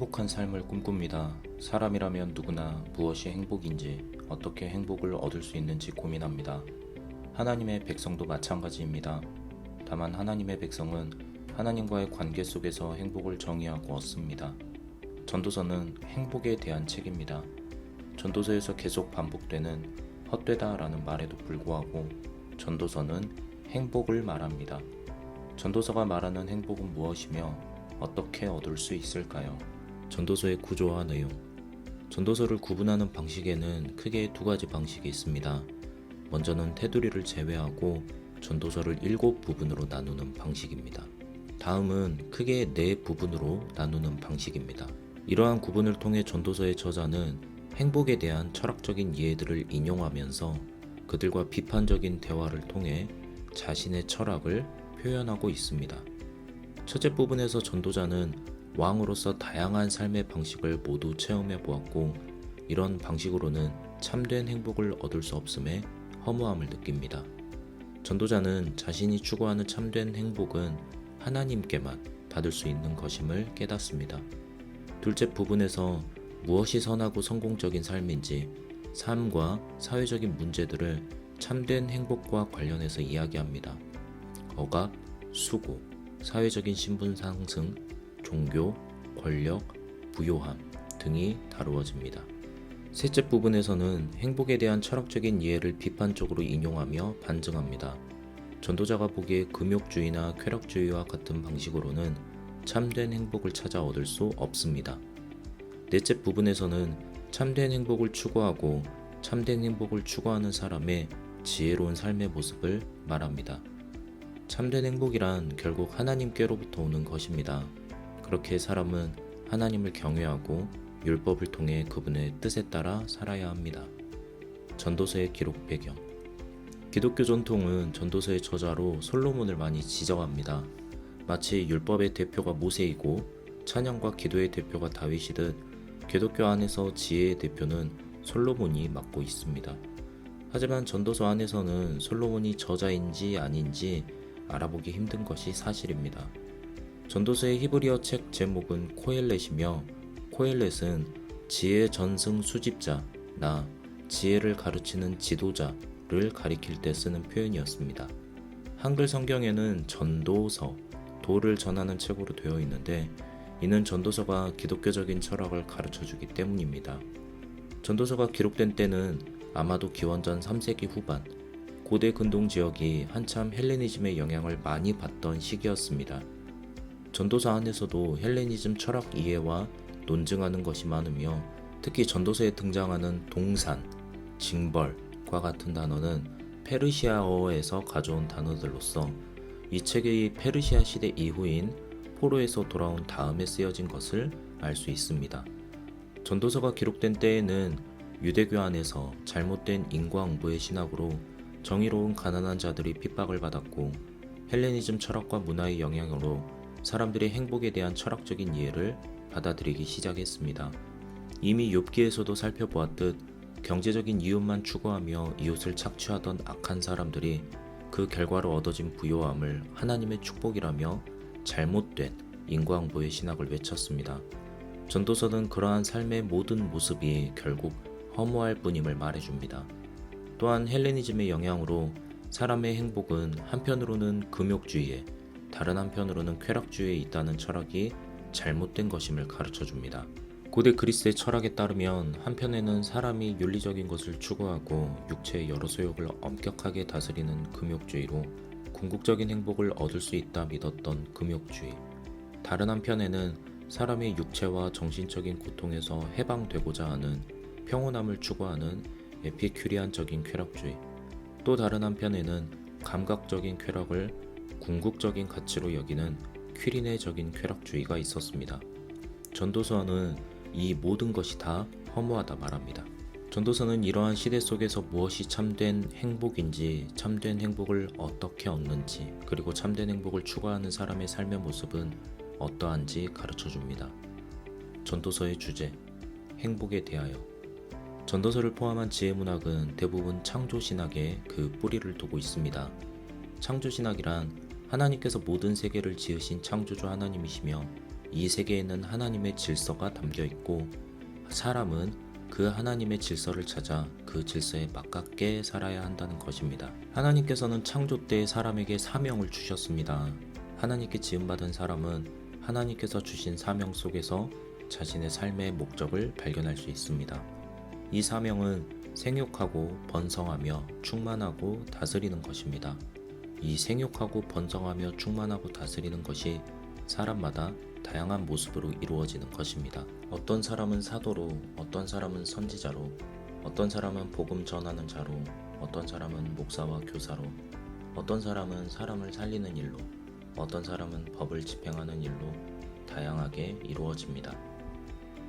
행복한 삶을 꿈꿉니다. 사람이라면 누구나 무엇이 행복인지, 어떻게 행복을 얻을 수 있는지 고민합니다. 하나님의 백성도 마찬가지입니다. 다만 하나님의 백성은 하나님과의 관계 속에서 행복을 정의하고 얻습니다. 전도서는 행복에 대한 책입니다. 전도서에서 계속 반복되는 헛되다 라는 말에도 불구하고 전도서는 행복을 말합니다. 전도서가 말하는 행복은 무엇이며 어떻게 얻을 수 있을까요? 전도서의 구조와 내용. 전도서를 구분하는 방식에는 크게 두 가지 방식이 있습니다. 먼저는 테두리를 제외하고 전도서를 7부분으로 나누는 방식입니다. 다음은 크게 4부분으로 나누는 방식입니다. 이러한 구분을 통해 전도서의 저자는 행복에 대한 철학적인 이해들을 인용하면서 그들과 비판적인 대화를 통해 자신의 철학을 표현하고 있습니다. 첫째 부분에서 전도자는 왕으로서 다양한 삶의 방식을 모두 체험해 보았고 이런 방식으로는 참된 행복을 얻을 수 없음에 허무함을 느낍니다. 전도자는 자신이 추구하는 참된 행복은 하나님께만 받을 수 있는 것임을 깨닫습니다. 둘째 부분에서 무엇이 선하고 성공적인 삶인지 삶과 사회적인 문제들을 참된 행복과 관련해서 이야기합니다. 억압, 수고, 사회적인 신분 상승, 종교, 권력, 부요함 등이 다루어집니다. 셋째 부분에서는 행복에 대한 철학적인 이해를 비판적으로 인용하며 반증합니다. 전도자가 보기에 금욕주의나 쾌락주의와 같은 방식으로는 참된 행복을 찾아 얻을 수 없습니다. 넷째 부분에서는 참된 행복을 추구하고 참된 행복을 추구하는 사람의 지혜로운 삶의 모습을 말합니다. 참된 행복이란 결국 하나님께로부터 오는 것입니다. 그렇게 사람은 하나님을 경외하고 율법을 통해 그분의 뜻에 따라 살아야 합니다. 전도서의 기록 배경. 기독교 전통은 전도서의 저자로 솔로몬을 많이 지적합니다. 마치 율법의 대표가 모세이고 찬양과 기도의 대표가 다윗이듯 기독교 안에서 지혜의 대표는 솔로몬이 맡고 있습니다. 하지만 전도서 안에서는 솔로몬이 저자인지 아닌지 알아보기 힘든 것이 사실입니다. 전도서의 히브리어 책 제목은 코엘렛이며 코엘렛은 지혜 전승 수집자나 지혜를 가르치는 지도자를 가리킬 때 쓰는 표현이었습니다. 한글 성경에는 전도서, 도를 전하는 책으로 되어 있는데 이는 전도서가 기독교적인 철학을 가르쳐주기 때문입니다. 전도서가 기록된 때는 아마도 기원전 3세기 후반, 고대 근동 지역이 한참 헬레니즘의 영향을 많이 받던 시기였습니다. 전도서 안에서도 헬레니즘 철학 이해와 논증하는 것이 많으며 특히 전도서에 등장하는 동산, 징벌과 같은 단어는 페르시아어에서 가져온 단어들로서 이 책이 페르시아 시대 이후인 포로에서 돌아온 다음에 쓰여진 것을 알 수 있습니다. 전도서가 기록된 때에는 유대교 안에서 잘못된 인과응보의 신학으로 정의로운 가난한 자들이 핍박을 받았고 헬레니즘 철학과 문화의 영향으로 사람들이 행복에 대한 철학적인 이해를 받아들이기 시작했습니다. 이미 욥기에서도 살펴보았듯 경제적인 이윤만 추구하며 이웃을 착취하던 악한 사람들이 그 결과로 얻어진 부요함을 하나님의 축복이라며 잘못된 인과응보의 신학을 외쳤습니다. 전도서는 그러한 삶의 모든 모습이 결국 허무할 뿐임을 말해줍니다. 또한 헬레니즘의 영향으로 사람의 행복은 한편으로는 금욕주의에 다른 한편으로는 쾌락주의에 있다는 철학이 잘못된 것임을 가르쳐줍니다. 고대 그리스의 철학에 따르면 한편에는 사람이 윤리적인 것을 추구하고 육체의 여러 소욕을 엄격하게 다스리는 금욕주의로 궁극적인 행복을 얻을 수 있다 믿었던 금욕주의, 다른 한편에는 사람의 육체와 정신적인 고통에서 해방되고자 하는 평온함을 추구하는 에피큐리안적인 쾌락주의, 또 다른 한편에는 감각적인 쾌락을 궁극적인 가치로 여기는 퀴리네적인 쾌락주의가 있었습니다. 전도서는 이 모든 것이 다 허무하다 말합니다. 전도서는 이러한 시대 속에서 무엇이 참된 행복인지, 참된 행복을 어떻게 얻는지, 그리고 참된 행복을 추구하는 사람의 삶의 모습은 어떠한지 가르쳐줍니다. 전도서의 주제, 행복에 대하여. 전도서를 포함한 지혜문학은 대부분 창조신학에 그 뿌리를 두고 있습니다. 창조신학이란 하나님께서 모든 세계를 지으신 창조주 하나님이시며 이 세계에는 하나님의 질서가 담겨 있고 사람은 그 하나님의 질서를 찾아 그 질서에 맞게 살아야 한다는 것입니다. 하나님께서는 창조 때 사람에게 사명을 주셨습니다. 하나님께 지음받은 사람은 하나님께서 주신 사명 속에서 자신의 삶의 목적을 발견할 수 있습니다. 이 사명은 생육하고 번성하며 충만하고 다스리는 것입니다. 이 생육하고 번성하며 충만하고 다스리는 것이 사람마다 다양한 모습으로 이루어지는 것입니다. 어떤 사람은 사도로, 어떤 사람은 선지자로, 어떤 사람은 복음 전하는 자로, 어떤 사람은 목사와 교사로, 어떤 사람은 사람을 살리는 일로, 어떤 사람은 법을 집행하는 일로 다양하게 이루어집니다.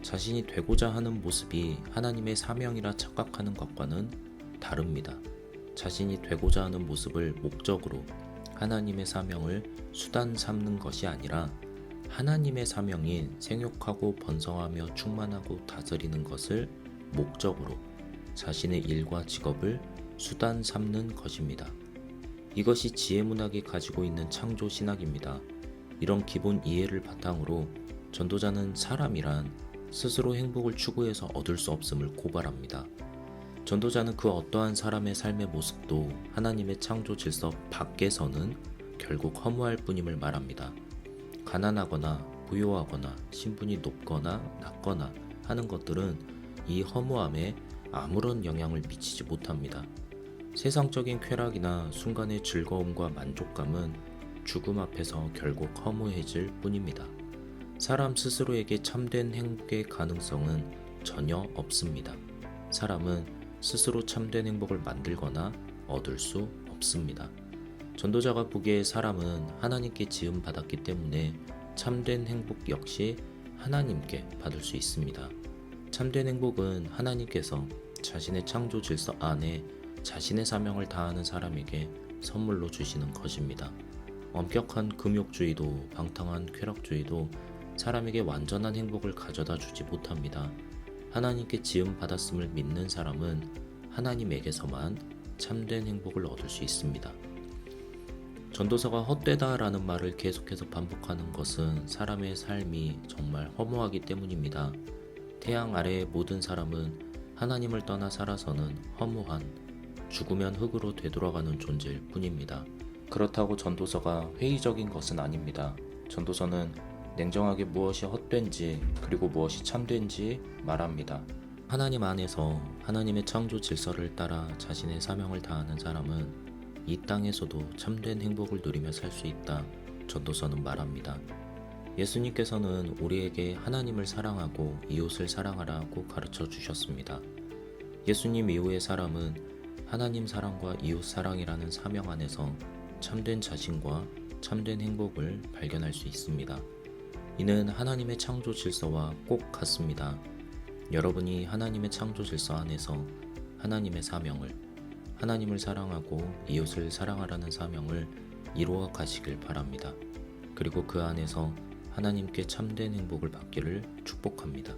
자신이 되고자 하는 모습이 하나님의 사명이라 착각하는 것과는 다릅니다. 자신이 되고자 하는 모습을 목적으로 하나님의 사명을 수단 삼는 것이 아니라 하나님의 사명인 생육하고 번성하며 충만하고 다스리는 것을 목적으로 자신의 일과 직업을 수단 삼는 것입니다. 이것이 지혜문학이 가지고 있는 창조 신학입니다. 이런 기본 이해를 바탕으로 전도자는 사람이란 스스로 행복을 추구해서 얻을 수 없음을 고발합니다. 전도자는 그 어떠한 사람의 삶의 모습도 하나님의 창조 질서 밖에서는 결국 허무할 뿐임을 말합니다. 가난하거나 부요하거나 신분이 높거나 낮거나 하는 것들은 이 허무함에 아무런 영향을 미치지 못합니다. 세상적인 쾌락이나 순간의 즐거움과 만족감은 죽음 앞에서 결국 허무해질 뿐입니다. 사람 스스로에게 참된 행복의 가능성은 전혀 없습니다. 사람은 스스로 참된 행복을 만들거나 얻을 수 없습니다. 전도자가 보기에 사람은 하나님께 지음받았기 때문에 참된 행복 역시 하나님께 받을 수 있습니다. 참된 행복은 하나님께서 자신의 창조 질서 안에 자신의 사명을 다하는 사람에게 선물로 주시는 것입니다. 엄격한 금욕주의도 방탕한 쾌락주의도 사람에게 완전한 행복을 가져다 주지 못합니다. 하나님께 지음받았음을 믿는 사람은 하나님에게서만 참된 행복을 얻을 수 있습니다. 전도서가 헛되다라는 말을 계속해서 반복하는 것은 사람의 삶이 정말 허무하기 때문입니다. 태양 아래의 모든 사람은 하나님을 떠나 살아서는 허무한 죽으면 흙으로 되돌아가는 존재일 뿐입니다. 그렇다고 전도서가 회의적인 것은 아닙니다. 전도서는 냉정하게 무엇이 헛된지 그리고 무엇이 참된지 말합니다. 하나님 안에서 하나님의 창조 질서를 따라 자신의 사명을 다하는 사람은 이 땅에서도 참된 행복을 누리며 살 수 있다. 전도서는 말합니다. 예수님께서는 우리에게 하나님을 사랑하고 이웃을 사랑하라고 가르쳐 주셨습니다. 예수님 이후의 사람은 하나님 사랑과 이웃 사랑이라는 사명 안에서 참된 자신과 참된 행복을 발견할 수 있습니다. 이는 하나님의 창조 질서와 꼭 같습니다. 여러분이 하나님의 창조 질서 안에서 하나님의 사명을, 하나님을 사랑하고 이웃을 사랑하라는 사명을 이루어 가시길 바랍니다. 그리고 그 안에서 하나님께 참된 행복을 받기를 축복합니다.